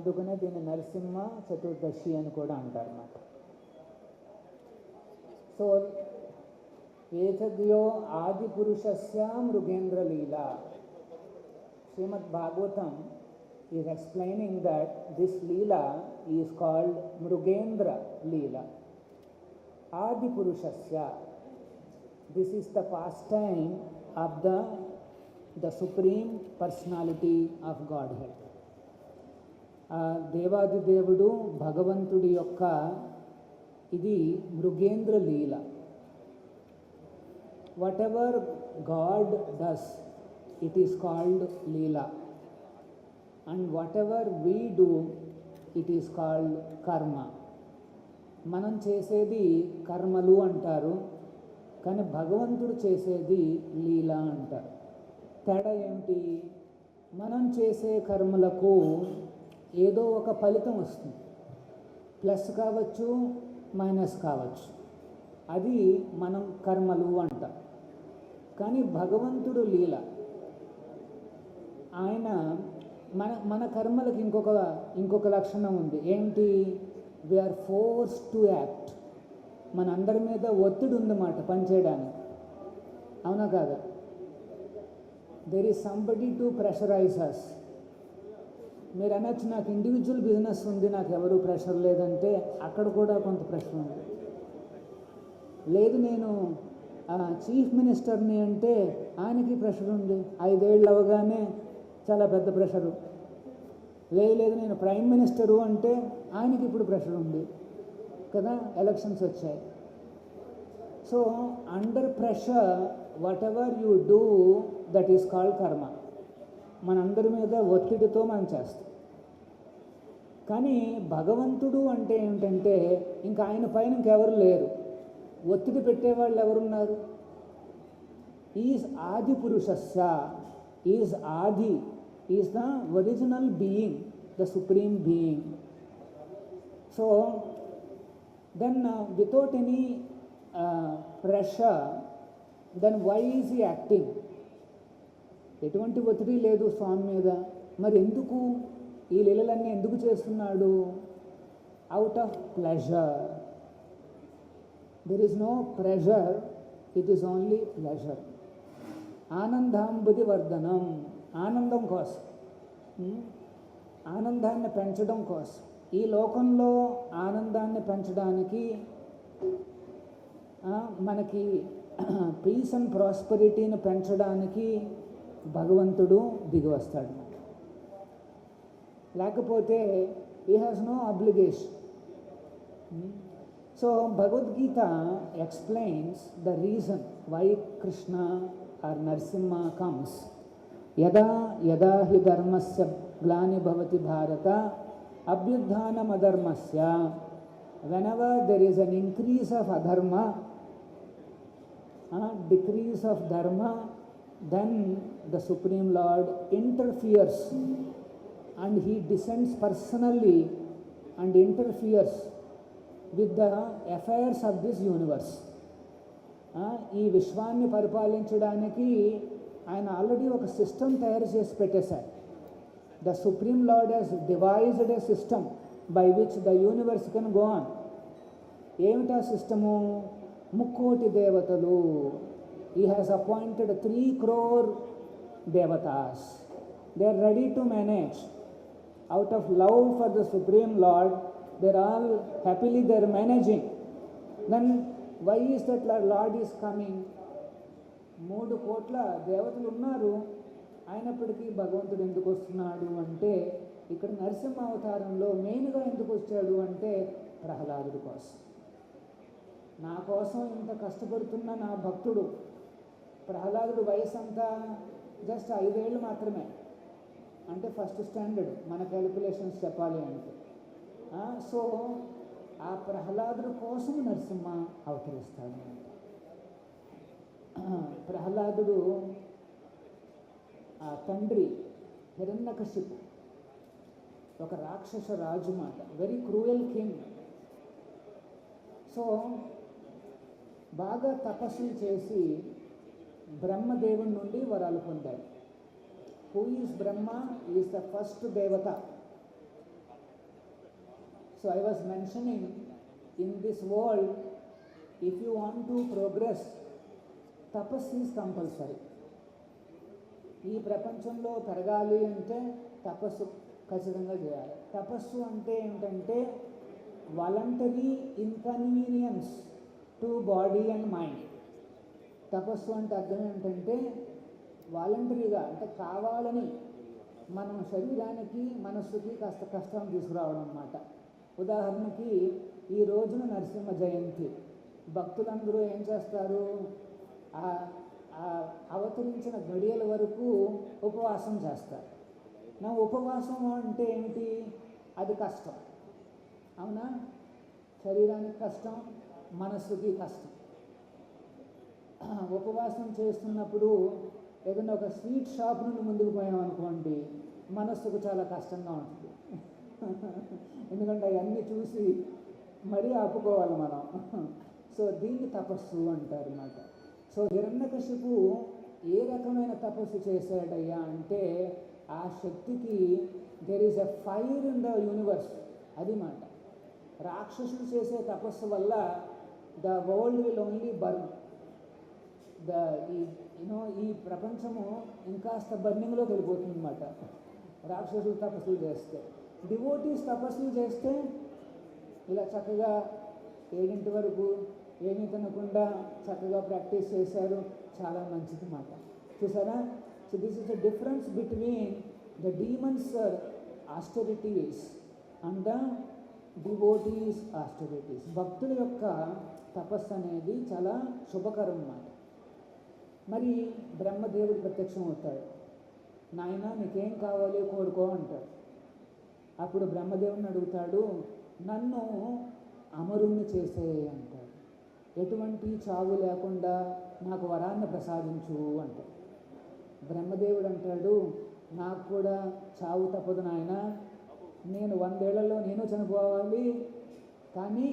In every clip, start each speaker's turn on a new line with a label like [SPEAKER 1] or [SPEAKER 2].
[SPEAKER 1] అందుకనే దీన్ని నరసింహ చతుర్దశి అని కూడా అంటారు అన్నమాట. సో ఏతద్యో ఆది పురుషస్య మృగేంద్ర లీలా. శ్రీమద్ Bhagavatam is explaining that this leela is called Mrugendra leela. Adi Purushasya. This is the pastime of the Supreme Personality of Godhead. దేవాది దేవుడు భగవంతుడి యొక్క ఇది మృగేంద్ర లీల. Whatever God does, it is called leela. And whatever we do, it is called karma. మనం చేసేది కర్మలు అంటారు, కానీ భగవంతుడు చేసేది లీలా అంటారు. తేడా ఏమిటి? మనం చేసే కర్మలకు ఏదో ఒక ఫలితం వస్తుంది, ప్లస్ కావచ్చు మైనస్ కావచ్చు, అది మనం కర్మలు అంటాం. కానీ భగవంతుడు లీల. ఆయన మన కర్మలకు ఇంకొక లక్షణం ఉంది. ఏంటి? We are force to act. మన అందరి మీద ఒత్తిడి ఉందన్నమాట పనిచేయడానికి. అవునా కాదా? There is somebody to pressurize us. మీరు అనొచ్చు, నాకు ఇండివిజువల్ బిజినెస్ ఉంది, నాకు ఎవరు ప్రెషర్ లేదంటే అక్కడ కూడా కొంత ప్రెషర్ ఉంది. లేదు నేను చీఫ్ మినిస్టర్ని అంటే ఆయనకి ప్రెషర్ ఉంది, 5 ఏళ్ళు అవగానే చాలా పెద్ద ప్రెషరు. లేదు నేను ప్రైమ్ మినిస్టరు అంటే ఆయనకి ఇప్పుడు ప్రెషర్ ఉంది కదా, ఎలక్షన్స్ వచ్చాయి. So under pressure what ever you do that is called కర్మ. మనందరి మీద ఒత్తిడితో మనం చేస్తాం. కానీ భగవంతుడు అంటే ఏమిటంటే ఇంకా ఆయన పైన ఇంకెవరు లేరు, ఒత్తిడి పెట్టేవాళ్ళు ఎవరున్నారు? ఈజ్ ఆది పురుషస్య. ఈజ్ ఆది, is the original being, the supreme being. So then without any pressure, then why is he acting? ఎటువంటి ఒత్తిడి లేదు స్వామి మీద, మరి ఎందుకు ఈ లీలలన్నీ ఎందుకు చేస్తున్నాడు? Out of pleasure. There is no pressure, it is only pleasure. ఆనందాంబుది వర్ధనం, ఆనందం కోసం, ఆనందాన్ని పెంచడం కోసం. ఈ లోకంలో ఆనందాన్ని పెంచడానికి మనకి పీస్ అండ్ ప్రాస్పరిటీని పెంచడానికి భగవంతుడు దిగి వస్తాడు. లేకపోతే he has no obligation. So Bhagavad Gita explains the reason why Krishna or Narasimha comes. యదా యదా హి ధర్మస్య గ్లాని భవతి భారత అభ్యుత్థానమధర్మస్య. whenever there is an increase of adharma, decrease of dharma, then the Supreme Lord interferes and he descends personally and interferes with the affairs of this universe. ఈ విశ్వాన్ని పరిపాలించడానికి ఆయన already ఒక system తయారు చేసి పెట్టేశారు. The supreme lord has devised a system by which the universe can go on. ఏమిటా system? 3 కోటి దేవతలు. He has appointed 3 crore devatas. They are ready to manage. Out of love for the supreme lord, they are all happily they are managing. Then why is that lord is coming? 3 కోట్ల దేవతలు ఉన్నారు, అయినప్పటికీ భగవంతుడు ఎందుకు వస్తున్నాడు అంటే, ఇక్కడ నరసింహ అవతారంలో మెయిన్గా ఎందుకు వచ్చాడు అంటే ప్రహ్లాదుడి కోసం. నా కోసం ఇంత కష్టపడుతున్న నా భక్తుడు ప్రహ్లాదుడు వయసు అంతా జస్ట్ 5 ఏళ్ళు మాత్రమే, అంటే ఫస్ట్ స్టాండర్డ్ మన క్యాలిక్యులేషన్స్ చెప్పాలి అంటే. సో ఆ ప్రహ్లాదుడి కోసం నరసింహ అవతరిస్తాడు. ప్రహ్లాదుడు ఆ తండ్రి హిరణ్యకశిపు ఒక రాక్షస రాజు మాట, వెరీ క్రూయల్ కింగ్. సో బాగా తపస్సులు చేసి బ్రహ్మదేవుని నుండి వరాలు పొందాడు. Who is Brahma? Is the first దేవత. So I was mentioning, in this world, if you want to progress, tapas is compulsory. ఈ ప్రపంచంలో పెరగాలి అంటే తపస్సు ఖచ్చితంగా చేయాలి. తపస్సు అంటే ఏంటంటే voluntary inconvenience to body and mind. తపస్సు అంటే అర్థం ఏంటంటే వాలంటరీగా, అంటే కావాలని మనం శరీరానికి మనస్సుకి కాస్త కష్టం తీసుకురావడం అన్నమాట. ఉదాహరణకి ఈ రోజున నరసింహ జయంతి, భక్తులందరూ ఏం చేస్తారు, అవతరించిన గడియల వరకు ఉపవాసం చేస్తారు. నా ఉపవాసం అంటే ఏమిటి, అది కష్టం, అవునా? శరీరానికి కష్టం, మనస్సుకి కష్టం. ఉపవాసం చేస్తున్నప్పుడు ఏదైనా ఒక స్వీట్ షాప్ నుండి ముందుకు పోయామనుకోండి, మనస్సుకు చాలా కష్టంగా ఉంటుంది. ఎందుకంటే అవన్నీ చూసి మరీ ఆపుకోవాలి మనం. సో దీన్ని తపస్సు అంటారు అన్నమాట. సో హిరణ్యకశిపు ఏ రకమైన తపస్సు చేశాడయ్యా అంటే, ఆ శక్తికి there is a fire in the universe, అది మాట. రాక్షసులు చేసే తపస్సు వల్ల the world will only burn. ఈ ప్రపంచము ఇంకాస్త బర్నింగ్లోకి వెళ్ళిపోతుంది అన్నమాట రాక్షసులు తపస్సులు చేస్తే. డివోటీస్ తపస్సులు చేస్తే ఇలా చక్కగా 7 వరకు ఏమీ తినకుండా చక్కగా ప్రాక్టీస్ చేశారు, చాలా మంచిది మాట. చూసారా? So this is the difference between the demons austerities and the devotees austerities. భక్తుల యొక్క తపస్సు అనేది చాలా శుభకరం అన్నమాట. మరి బ్రహ్మదేవుడు ప్రత్యక్షం అవుతాడు. నాయన నీకేం కావాలి కోరుకో అంటాడు. అప్పుడు బ్రహ్మదేవుని అడుగుతాడు, నన్ను అమరుణ్ణి చేసే అంటాడు. ఎటువంటి చావు లేకుండా నాకు వరాన్ని ప్రసాదించు అంటాడు. బ్రహ్మదేవుడు అంటాడు, నాకు కూడా చావు తప్పదు నాయన, నేను 100 ఏళ్లలో నేను చనిపోవాలి. కానీ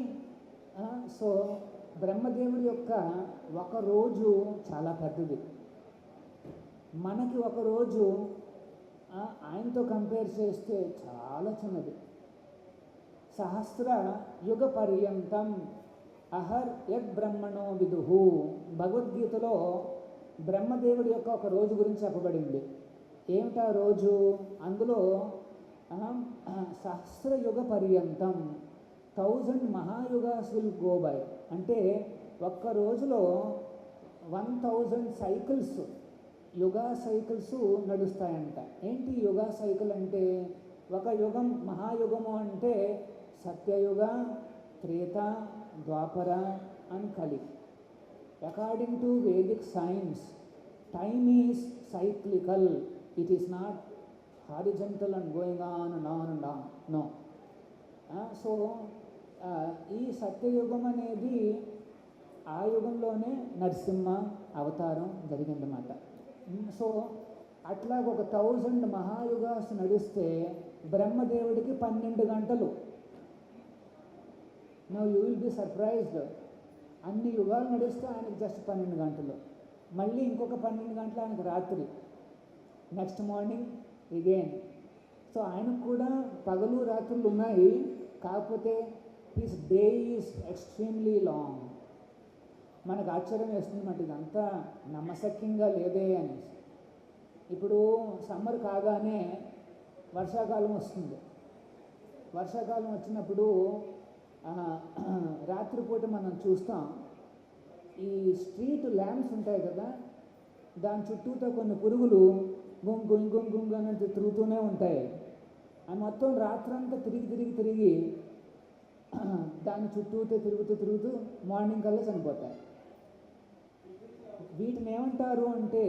[SPEAKER 1] సో బ్రహ్మదేవుడి యొక్క ఒక రోజు చాలా పెద్దది, మనకి ఒక రోజు ఆయనతో కంపేర్ చేస్తే చాలా చిన్నది. సహస్ర యుగ పర్యంతం అహర్ యద్ బ్రహ్మణో విదుహు. భగవద్గీతలో బ్రహ్మదేవుడి యొక్క ఒక రోజు గురించి చెప్పబడింది. ఏమిటా రోజు? అందులో సహస్ర యుగ పర్యంతం 1000 మహాయుగాస్ విల్ గో బై. అంటే ఒక్క రోజులో 1000 సైకిల్స్, యుగా సైకిల్స్ నడుస్తాయంట. ఏంటి యుగా సైకిల్ అంటే? ఒక యుగం, మహాయుగము అంటే సత్యయుగ, Treta, Dwapara and Kali. According to Vedic science, time is cyclical, it is not horizontal and going on and on and on, no. So ఈ సత్యయుగం అనేది ఆ యుగంలోనే నరసింహ అవతారం జరిగిందన్నమాట. సో అట్లా ఒక 1000 మహాయుగాస్ నడిస్తే బ్రహ్మదేవుడికి 12 గంటలు. Now you will be surprised. అన్ని యుగాలు నడిస్తే ఆయనకి జస్ట్ 12 గంటలు. మళ్ళీ ఇంకొక 12 గంటలు ఆయనకు రాత్రి, నెక్స్ట్ మార్నింగ్ ఇగైన్. సో ఆయనకు కూడా పగలు రాత్రులు ఉన్నాయి, కాకపోతే his day is extremely long. మనకు ఆశ్చర్యం వేస్తుంది మాట, ఇదంతా నమ్మశక్యంగా లేదే అనేసి. ఇప్పుడు సమ్మర్ కాగానే వర్షాకాలం వస్తుంది. వర్షాకాలం వచ్చినప్పుడు రాత్రిపూట మనం చూస్తాం, ఈ స్ట్రీట్ ల్యాంప్స్ ఉంటాయి కదా, దాని చుట్టూతో కొన్ని పురుగులు గుంగు గుంగు గుంగు అని తిరుగుతూనే ఉంటాయి. అవి మొత్తం రాత్రంతా తిరిగి దాని చుట్టూతో తిరుగుతూ మార్నింగ్ కల్లా చనిపోతాయి. వీటిని ఏమంటారు అంటే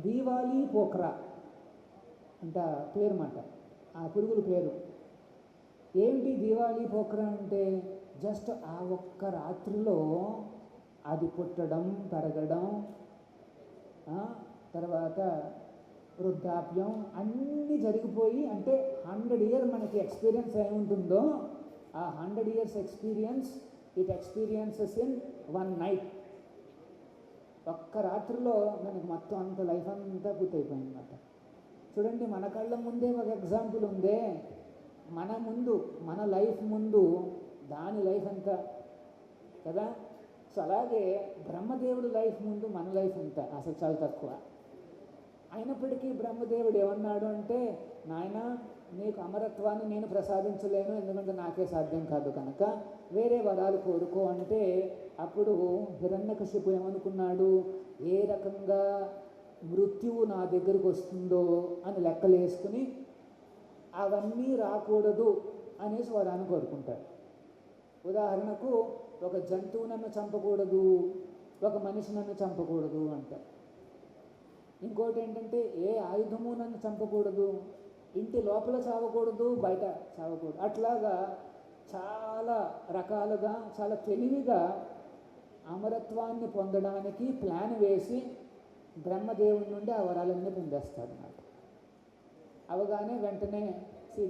[SPEAKER 1] దీవాలి పోక్రా అంట పేరు మాట, ఆ పురుగుల పేరు. ఏమిటి దీవాలి పోక్రా అంటే? జస్ట్ ఆ ఒక్క రాత్రిలో అది పుట్టడం, పెరగడం, తర్వాత వృద్ధాప్యం అన్నీ జరిగిపోయి, అంటే 100 years మనకి ఎక్స్పీరియన్స్ ఏముంటుందో ఆ 100 years experience it experiences in 1 night. ఒక్క రాత్రిలో మనకి మొత్తం అంత లైఫ్ అంతా పూర్తయిపోయింది అన్నమాట. చూడండి, మన కళ్ళ ముందే ఒక ఎగ్జాంపుల్ ఉందే. మన లైఫ్ ముందు దాని లైఫ్ అంతా కదా. సో అలాగే బ్రహ్మదేవుడి లైఫ్ ముందు మన లైఫ్ అంతా అసలు చాలా తక్కువ. అయినప్పటికీ బ్రహ్మదేవుడు ఏమన్నాడు అంటే, నాయన నీకు అమరత్వాన్ని నేను ప్రసాదించలేను, ఎందుకంటే నాకే సాధ్యం కాదు కనుక వేరే వరాలు కోరుకో అంటే, అప్పుడు హిరణ్యకశిపు ఏమనుకున్నాడు, ఏ రకంగా మృత్యువు నా దగ్గరకు వస్తుందో అని లెక్కలు వేసుకుని అవన్నీ రాకూడదు అనేసి వరాన్ని కోరుకుంటాడు. ఉదాహరణకు ఒక జంతువు నన్ను చంపకూడదు, ఒక మనిషి నన్ను చంపకూడదు అంటారు. ఇంకోటి ఏంటంటే ఏ ఆయుధము నన్ను చంపకూడదు, ఇంటి లోపల చావకూడదు, బయట చావకూడదు. అట్లాగా చాలా రకాలుగా చాలా తెలివిగా అమరత్వాన్ని పొందడానికి ప్లాన్ వేసి బ్రహ్మదేవుడి నుండి ఆ వరాలన్నీ పొందేస్తాడు అన్నమాట. అవగానే వెంటనే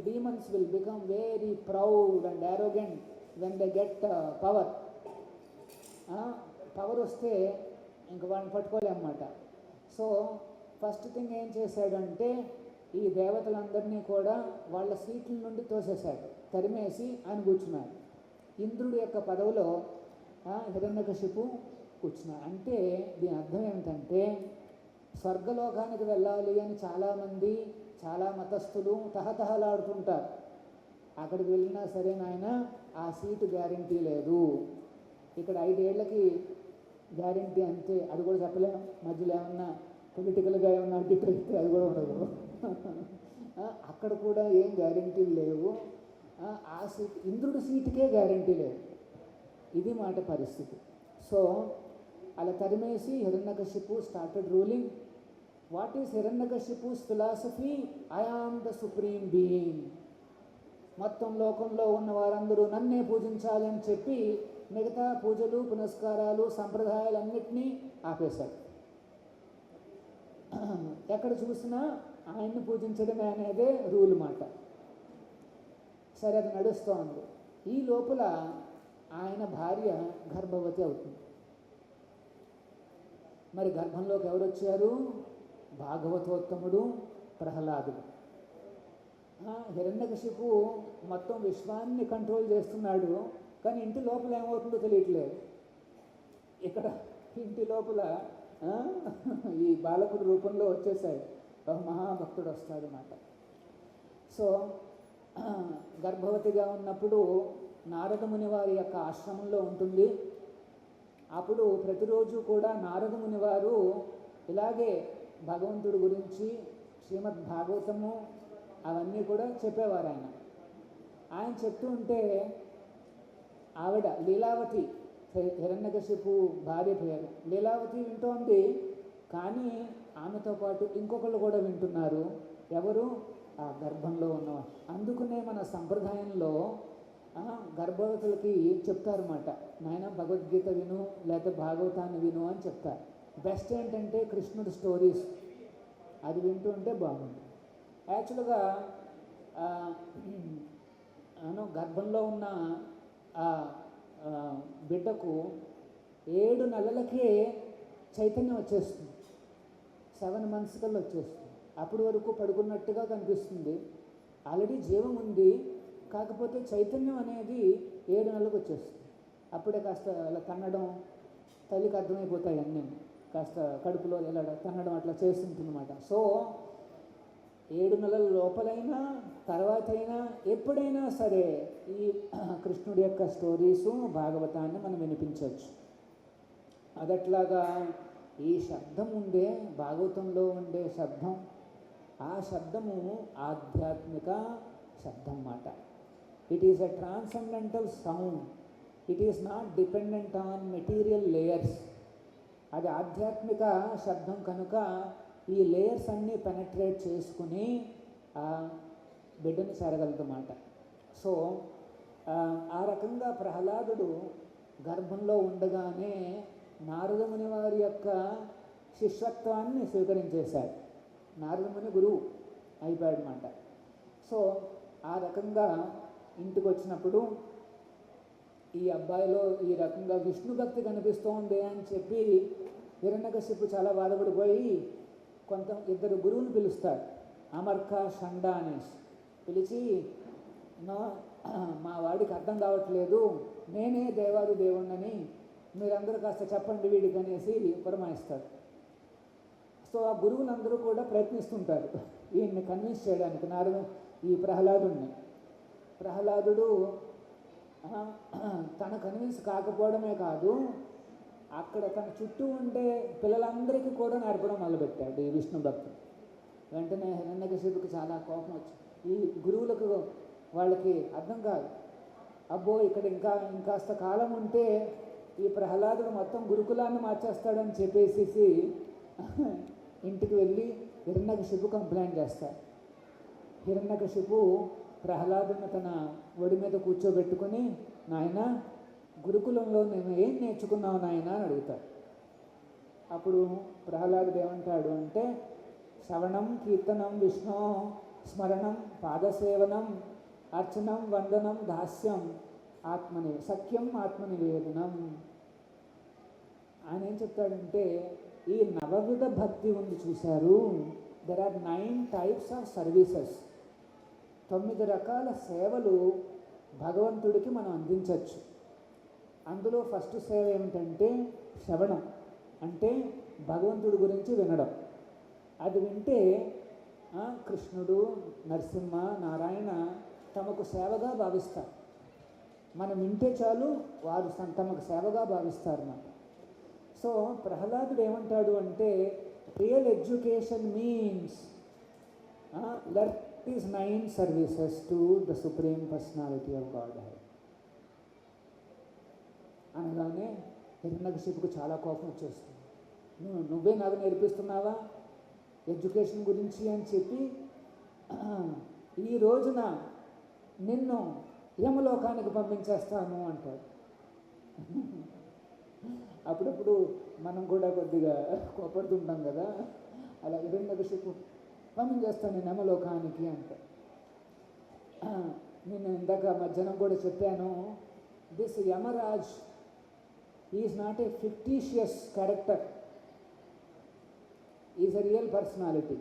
[SPEAKER 1] demons will become very proud and arrogant when they get power. Power వస్తే ఇంక వాడిని పట్టుకోలేమన్నమాట. సో ఫస్ట్ థింగ్ ఏం చేశాడంటే, ఈ దేవతలందరినీ కూడా వాళ్ళ సీట్ల నుండి తోసేశాడు, తరిమేసి ఆయన కూర్చున్నాడు. ఇంద్రుడి యొక్క పదవిలో హిరణ్యకశిపు కూర్చున్నాడు. అంటే దీని అర్థం ఏమిటంటే, స్వర్గలోకానికి వెళ్ళాలి అని చాలామంది చాలా మతస్థులు తహతహలాడుతుంటారు. అక్కడికి వెళ్ళినా సరే నాయన ఆ సీటు గ్యారంటీ లేదు, ఇక్కడ 5 ఏళ్ళకి గ్యారంటీ అంతే, అది కూడా చెప్పలేము. మధ్యలో ఏమన్నా పొలిటికల్గా ఏమన్నా అడ్డిట్ అయితే అది కూడా ఉండదు. అక్కడ కూడా ఏం గ్యారంటీలు లేవు. ఆ సీట్ ఇంద్రుడి సీటుకే గ్యారంటీ లేదు. ఇది మాట పరిస్థితి. సో అలా తరిమేసి Hiranyakashipu started ruling. What is Hiranyakashipu's philosophy? I am the supreme being. మొత్తం లోకంలో ఉన్న వారందరూ నన్నే పూజించాలి అని చెప్పి మిగతా పూజలు పునస్కారాలు సంప్రదాయాలన్నింటినీ ఆపేశాడు. ఎక్కడ చూసినా ఆయన్ని పూజించడమే అనేదే రూల్ మాట. సరే, అది నడుస్తోంది. ఈ లోపల ఆయన భార్య గర్భవతి అవుతుంది. మరి గర్భంలోకి ఎవరు వచ్చారు? భాగవతోత్తముడు ప్రహ్లాదుడు. హిరణ్యకశిపు మొత్తం విశ్వాన్ని కంట్రోల్ చేస్తున్నాడు, కానీ ఇంటి లోపల ఏమవుతుందో తెలియట్లేదు. ఇక్కడ ఇంటి లోపల ఈ బాలకుడి రూపంలో వచ్చేసాడు, ఒక మహాభక్తుడు వస్తాడు అన్నమాట. సో గర్భవతిగా ఉన్నప్పుడు నారదముని వారి యొక్క ఆశ్రమంలో ఉంటుంది. అప్పుడు ప్రతిరోజు కూడా నారదముని వారు ఇలాగే భగవంతుడి గురించి శ్రీమద్ భాగవతము అవన్నీ కూడా చెప్పేవారు. ఆయన చెప్తూ ఉంటే ఆవిడ లీలావతి, హిరణ్యకశిపు భార్య పేరు లీలావతి వింటోంది. కానీ ఆమెతో పాటు ఇంకొకళ్ళు కూడా వింటున్నారు. ఎవరు? ఆ గర్భంలో ఉన్నవారు. అందుకనే మన సంప్రదాయంలో గర్భవతులకి చెప్తారన్నమాట, నాయన భగవద్గీత విను లేకపోతే భాగవతాన్ని విను అని చెప్తారు. బెస్ట్ ఏంటంటే కృష్ణుడి స్టోరీస్, అది వింటూ ఉంటే బాగుంటుంది. యాక్చువల్గా గర్భంలో ఉన్న బిడ్డకు 7 నెలలకే చైతన్యం వచ్చేస్తుంది. 7 months కల్లా వచ్చేస్తుంది. అప్పటి వరకు పడుకున్నట్టుగా కనిపిస్తుంది, ఆల్రెడీ జీవం ఉంది, కాకపోతే చైతన్యం అనేది 7 నెలలకు వచ్చేస్తుంది. అప్పుడే కాస్త అలా తన్నడం, తల్లికి అర్థమైపోతాయి అన్నీ, కాస్త కడుపులో ఇలా తన్నడం అట్లా చేస్తుంటుందన్నమాట. సో 7 నెలల లోపలైనా తర్వాత అయినా ఎప్పుడైనా సరే ఈ కృష్ణుడి యొక్క స్టోరీసు భాగవతాన్ని మనం వినిపించవచ్చు. అదట్లాగా ఈ శబ్దం ఉండే భాగవతంలో ఉండే శబ్దం, ఆ శబ్దము ఆధ్యాత్మిక శబ్దం మాట. It is a transcendental sound, it is not dependent on material layers. అది ఆధ్యాత్మిక శబ్దం కనుక ఈ లేయర్స్ అన్నీ పెనట్రేట్ చేసుకుని ఆ బిడ్డని చేరగలదన్నమాట. సో ఆ రకంగా ప్రహ్లాదుడు గర్భంలో ఉండగానే నారదముని వారి యొక్క శిష్యత్వాన్ని స్వీకరించేశాడు. నారదముని గురువు అయిపోయాడనమాట. సో ఆ రకంగా ఇంటికి వచ్చినప్పుడు ఈ అబ్బాయిలో ఈ రకంగా విష్ణు భక్తి కనిపిస్తోంది అని చెప్పి హిరణ్యకశిపు చాలా బాధపడిపోయి 2 గురువుని పిలుస్తాడు. అమర్క, షండ అనేసి పిలిచి, నా మా వాడికి అర్థం కావట్లేదు, నేనే దేవాది దేవుణ్ణని మీరందరూ కాస్త చెప్పండి వీడికి అనేసి పురమాయిస్తాడు. సో ఆ గురువులందరూ కూడా ప్రయత్నిస్తుంటారు ఈయన్ని కన్విన్స్ చేయడానికి, ఈ ప్రహ్లాదుడు తన కన్విన్స్ కాకపోవడమే కాదు, అక్కడ తన చుట్టూ ఉండే పిల్లలందరికీ కూడా నేర్పడం మొదలుపెట్టాడు ఈ విష్ణు భక్తుడు. వెంటనే హిరణ్యకశిపుకి చాలా కోపం వచ్చింది. ఈ గురువులకు వాళ్ళకి అర్థం కాదు, అబ్బో ఇక్కడ ఇంకాస్త కాలం ఉంటే ఈ ప్రహ్లాదుడు మొత్తం గురుకులాన్ని మార్చేస్తాడని చెప్పేసి ఇంటికి వెళ్ళి హిరణ్యకశిపు కంప్లైంట్ చేస్తాడు. హిరణ్యకశిపు ప్రహ్లాదుని తన ఒడి మీద కూర్చోబెట్టుకుని, నాయన గురుకులంలో నేను ఏం నేర్చుకున్నావు నాయన అని అడుగుతాడు. అప్పుడు ప్రహ్లాదుడు ఏమంటాడు అంటే, శ్రవణం కీర్తనం విష్ణు స్మరణం పాదసేవనం అర్చనం వందనం దాస్యం సఖ్యం ఆత్మనివేదనం. ఆయన ఏం చెప్తాడంటే, ఈ నవవిధ భక్తి ఉంది చూశారు, there are 9 types of services. 9 రకాల సేవలు భగవంతుడికి మనం అందించవచ్చు. అందులో ఫస్ట్ సేవ ఏమిటంటే శ్రవణం, అంటే భగవంతుడి గురించి వినడం. అది వింటే కృష్ణుడు, నరసింహ, నారాయణ తమకు సేవగా భావిస్తారు. మనం వింటే చాలు వారు తమకు సేవగా భావిస్తారు అన్నమాట. సో ప్రహ్లాదుడు ఏమంటాడు అంటే, real education means learn these 9 services to the supreme personality of God head. అనగానే హిరణ్యకశిపుకు చాలా కోపం వచ్చేస్తుంది. నువ్వే నాకు నేర్పిస్తున్నావా ఎడ్యుకేషన్ గురించి అని చెప్పి, ఈ రోజున నిన్ను యమలోకానికి పంపించేస్తాను అంటాడు. అప్పుడప్పుడు మనం కూడా కొద్దిగా కోపడుతుంటాం కదా, అలా హిరణ్యకశిపు పంపించేస్తాను నేను యమలోకానికి అంటాడు. నేను ఇందాక మధ్యాహ్నం కూడా చెప్పాను, this Yamaraj is not a fictitious character, is a real personality.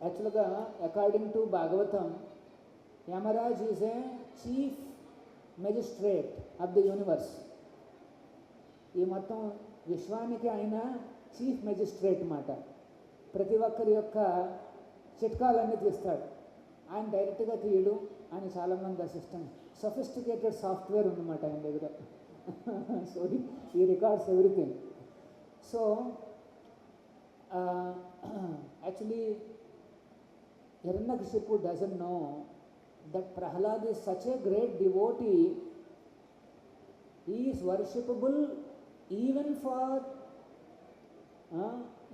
[SPEAKER 1] యాక్చువల్గా according to Bhagavatam, Yamaraj is a chief magistrate of the universe. ఈ మొత్తం విశ్వానికి ఆయన చీఫ్ మెజిస్ట్రేట్ మాట. ప్రతి ఒక్కరి యొక్క చిట్కాలన్నీ తీస్తాడు. ఆయన డైరెక్ట్గా తీయడు, ఆయన చాలామంది అసిస్టెంట్, సొఫిస్టికేటెడ్ సాఫ్ట్వేర్ ఉందన్నమాట ఆయన దగ్గర. సో ఈ records everything. So actually Hiranyakashipu doesn't know that Prahlad is such a great devotee. He is worshipable even for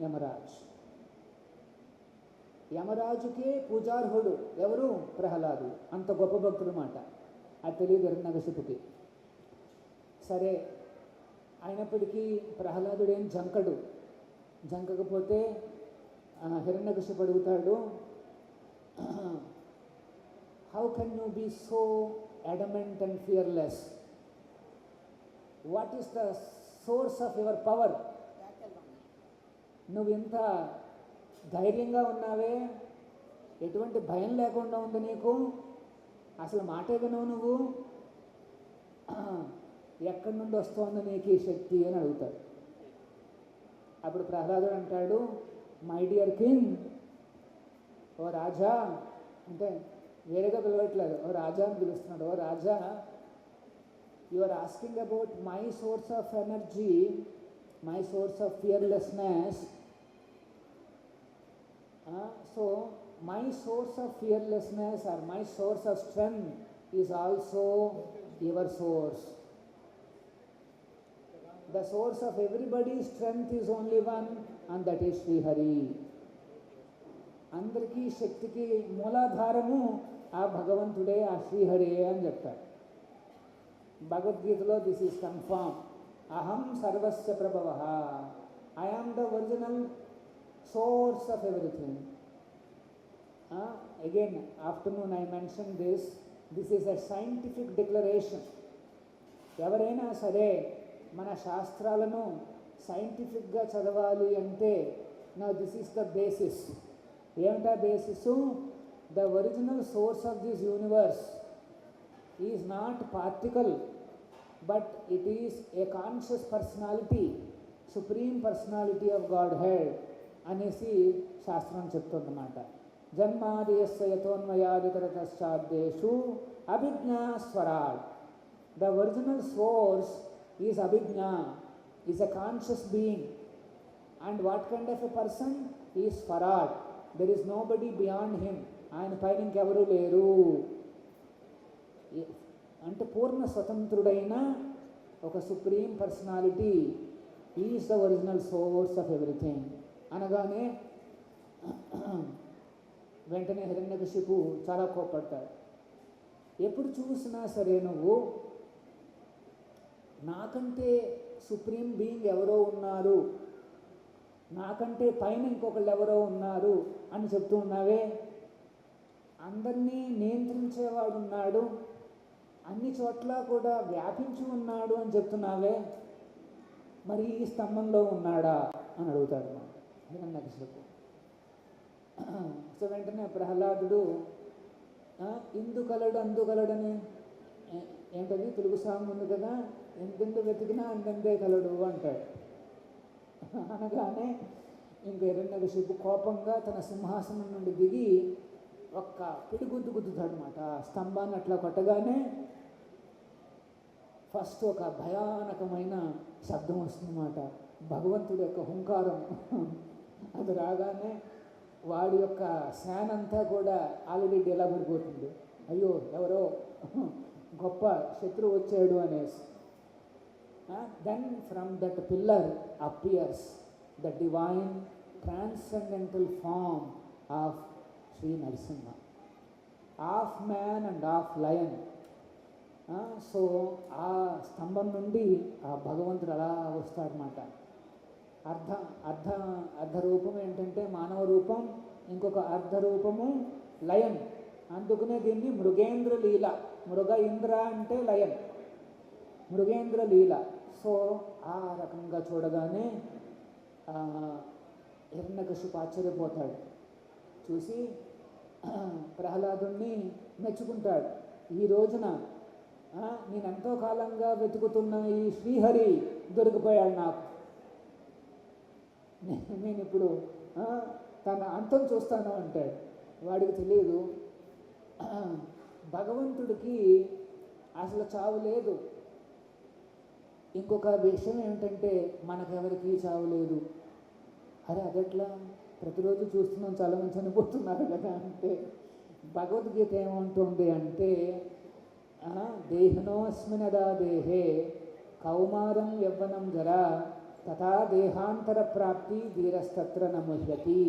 [SPEAKER 1] Yamaraj. యమరాజుకే పూజార్హుడు ఎవరు? ప్రహ్లాదు. అంత గొప్ప భక్తుడు మాట. అది తెలియదు హిరణ్యకశిపుకి. సరే, అయినప్పటికీ ప్రహ్లాదుడేం జంకకపోతే హిరణ్యకశిపు అడుగుతాడు, how can you be so adamant and fearless? What is the source of your power? నువ్వు ఇంత ధైర్యంగా ఉన్నావే, ఎటువంటి భయం లేకుండా ఉంది నీకు, అసలు మాటే వినవు నువ్వు, ఎక్కడి నుండి వస్తోంది నీకు ఈ శక్తి అని అడుగుతాడు. అప్పుడు ప్రహ్లాదుడు అంటాడు, మై డియర్ కింగ్, ఓ రాజా, అంటే వేరేగా పిలవట్లేదు, ఓ రాజా అని పిలుస్తున్నాడు. ఓ రాజా, you are asking about my source of energy, my source of fearlessness. So my source of fearlessness or my source of strength is also your source. The source of everybody's strength is only one, and that is Sri Hari. అందరికీ శక్తికి మూలాధారము ఆ భగవంతుడే, ఆ శ్రీహరే అని చెప్తారు. భగవద్గీతలో this is confirm. అహం సర్వస్య ప్రభవః, I am the original source of everything. Again, afternoon I mentioned this is a scientific declaration. ఎవరైనా సరే మన శాస్త్రాలను సైంటిఫిక్గా చదవాలి అంటే, నా దిస్ ఈస్ ద బేసిస్. ఏమిటా basis? The original source of this universe is not particle, but it is a conscious personality, supreme personality of Godhead అనేసి శాస్త్రం చెప్తుందన్నమాట. జన్మాదియస్య యతోన్మయాదితరతశ్చాద్దేషు అభిజ్ఞా స్వరాట్. The original source is abhijna, is a conscious being. And what kind of a person? He is Swarat. There is nobody beyond him. ఆయన పైన ఇంకెవరూ లేరు. అంటే పూర్ణ స్వతంత్రుడైన ఒక supreme personality is the original source of everything అనగానే వెంటనే హిరణ్యకశిపు చాలా కోపడతాడు. ఎప్పుడు చూసినా సరే నువ్వు నాకంటే సుప్రీం బీయింగ్ ఎవరో ఉన్నారు, నాకంటే పైన ఇంకొకళ్ళు ఎవరో ఉన్నారు అని చెప్తూ ఉన్నావే, అందరినీ నియంత్రించేవాడు ఉన్నాడు, అన్ని చోట్ల కూడా వ్యాపించి ఉన్నాడు అని చెప్తున్నావే, మరి ఈ స్తంభంలో ఉన్నాడా అని అడుగుతాడు హిరణ్యకశిపు. సో వెంటనే ప్రహ్లాదుడు ఇందుకలడు అందుకలడని ఏంటది తెలుగు సాంగ్ ఉంది కదా, ఎంతెంత వెతికినా అంతంతే కలడు అంటాడు. అనగానే ఇంక హిరణ్యకశిపు కోపంగా తన సింహాసనం నుండి దిగి ఒక్క పిడిగుద్దు గుద్దుతాడు అనమాట. స్తంభాన్ని అట్లా కొట్టగానే ఫస్ట్ ఒక భయానకమైన శబ్దం వస్తుందన్నమాట, భగవంతుడి యొక్క హుంకారం. అది రాగానే వాడి యొక్క శాన్ అంతా కూడా ఆల్రెడీ డేలా పడిపోతుంది. అయ్యో ఎవరో గొప్ప శత్రువు వచ్చాడు అనేసి. Then from that pillar appears the divine transcendental form of Shri Narasimha, of man and of lion. So ఆ స్తంభం నుండి ఆ భగవంతుడు అలా వస్తాడనమాట. అర్ధ రూపం ఏంటంటే మానవ రూపం, ఇంకొక అర్ధ రూపము లయన్. అందుకనే దీన్ని మృగేంద్ర లీల, మృగ ఇంద్ర అంటే లయన్, మృగేంద్ర లీల. సో ఆ రకంగా చూడగానే హిరణ్యకశిపు ఆశ్చర్యపోతాడు. చూసి ప్రహ్లాదుణ్ణి మెచ్చుకుంటాడు. ఈ రోజున నేను ఎంతో కాలంగా వెతుకుతున్న ఈ శ్రీహరి దొరికిపోయాడు నాకు, నేను ఇప్పుడు తన అంతం చూస్తాను అంటాడు. వాడికి తెలియదు భగవంతుడికి అసలు చావు లేదు. ఇంకొక విషయం ఏమిటంటే మనకెవరికి చావు లేదు. అరే అదెట్లా, ప్రతిరోజు చూస్తున్నాం చాలామంది చనిపోతున్నారు కదా అంటే, భగవద్గీత ఏమంటుంది అంటే దేహినోస్మినదా దేహే కౌమారం యవ్వనం జరా తథా దేహాంతర ప్రాప్తి ధీరస్తత్ర నముహ్యతి.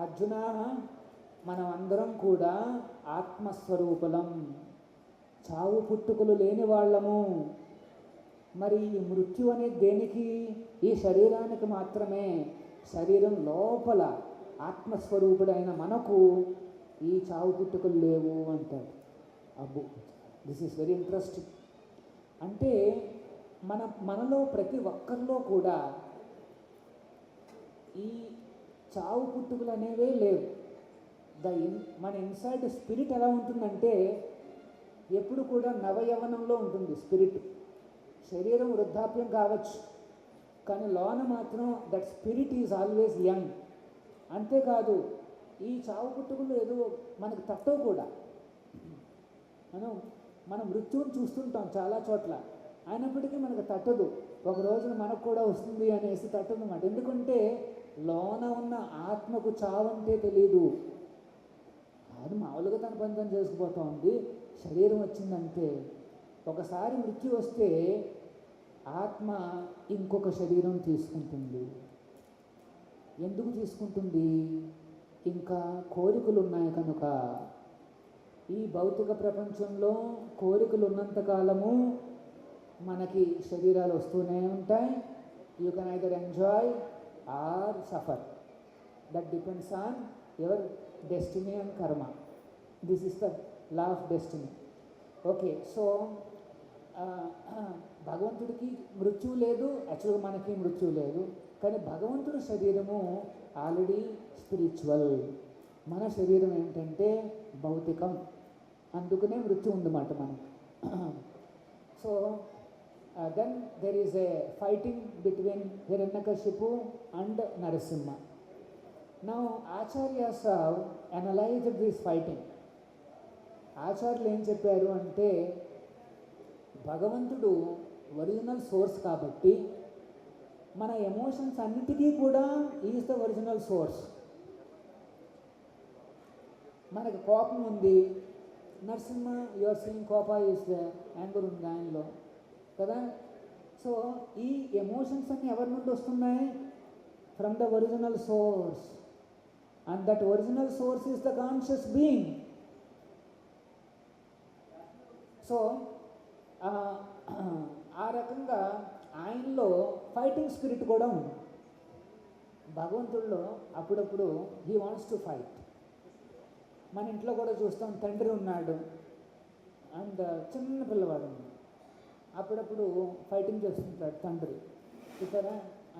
[SPEAKER 1] అర్జున, మనం అందరం కూడా ఆత్మస్వరూపులం, చావు పుట్టుకలు లేని వాళ్ళము. మరి ఈ మృత్యు అనేది దేనికి? ఈ శరీరానికి మాత్రమే. శరీరం లోపల ఆత్మస్వరూపుడైన మనకు ఈ చావు పుట్టుకలు లేవు అంటాడు. అబ్బో, దిస్ ఈస్ వెరీ ఇంట్రెస్టింగ్. అంటే మనలో ప్రతి ఒక్కరిలో కూడా ఈ చావు పుట్టుకలు అనేవే లేవు. మన ఇన్సైడ్ స్పిరిట్ ఎలా ఉంటుందంటే ఎప్పుడు కూడా నవయవనంలో ఉంటుంది స్పిరిట్. శరీరం వృద్ధాప్యం కావచ్చు, కానీ లోన మాత్రం that spirit is always young. అంతేకాదు ఈ చావు పుట్టుకలు ఏదో మనకు తట్టవు కూడా. మనం మృత్యువుని చూస్తుంటాం చాలా చోట్ల, అయినప్పటికీ మనకు తట్టదు. ఒక రోజున మనకు కూడా వస్తుంది అనేసి తట్టదు అన్నమాట. ఎందుకంటే లోన ఉన్న ఆత్మకు చావంటే తెలీదు. అది మామూలుగా తన పని తను చేసుకుపోతూ ఉంది. శరీరం వచ్చిందంటే ఒకసారి మృత్యు వస్తే ఆత్మ ఇంకొక శరీరం తీసుకుంటుంది. ఎందుకు తీసుకుంటుంది? ఇంకా కోరికలు ఉన్నాయి కనుక. ఈ భౌతిక ప్రపంచంలో కోరికలు ఉన్నంతకాలము మనకి శరీరాలు వస్తూనే ఉంటాయి. You can either enjoy or suffer. That depends on your destiny and karma. This is the law of destiny. Okay, so భగవంతుడికి మృత్యువు లేదు, యాక్చువల్గా మనకి మృత్యువు లేదు. కానీ భగవంతుడి శరీరము ఆల్రెడీ స్పిరిచువల్. మన శరీరం ఏంటంటే భౌతికం, అందుకనే మృత్యు ఉందన్నమాట మనకు. So then there is a fighting between Hiranyakashipu and Narasimha. Now acharyas have analysed this fighting. ఆచార్యులు ఏం చెప్పారు అంటే, భగవంతుడు ఒరిజినల్ సోర్స్ కాబట్టి మన ఎమోషన్స్ అన్నిటికీ కూడా ఈజ్ ద ఒరిజినల్ సోర్స్. మనకు కోపం ఉంది, నరసింహ యువర్ సీయింగ్ కోప ఈజ్ ద యాంగర్ ఉంది ఆయనలో కదా. సో ఈ ఎమోషన్స్ అన్నీ ఎవరి నుండి వస్తున్నాయి? From the original source, and that original source is the conscious being. So ఆ రకంగా ఆయనలో ఫైటింగ్ స్పిరిట్ కూడా ఉంది. భగవంతుడిలో అప్పుడప్పుడు హీ వాంట్స్ టు ఫైట్. మన ఇంట్లో కూడా చూస్తాం, తండ్రి ఉన్నాడు అండ్ చిన్న పిల్లవాడు ఉన్నాడు, అప్పుడప్పుడు ఫైటింగ్ చేస్తుంటాడు తండ్రి ఇక్కడ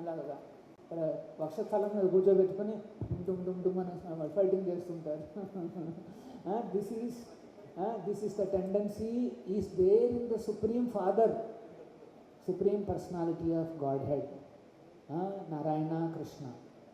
[SPEAKER 1] అలాగా. ఇక్కడ వక్షస్థలం మీద కూర్చోబెట్టుకొని డుమ్ డుమ్ డుమ్ అని ఫైటింగ్ చేస్తుంటారు. This is the tendency is there in the Supreme Father, Supreme Personality of Godhead, Narayana, Krishna.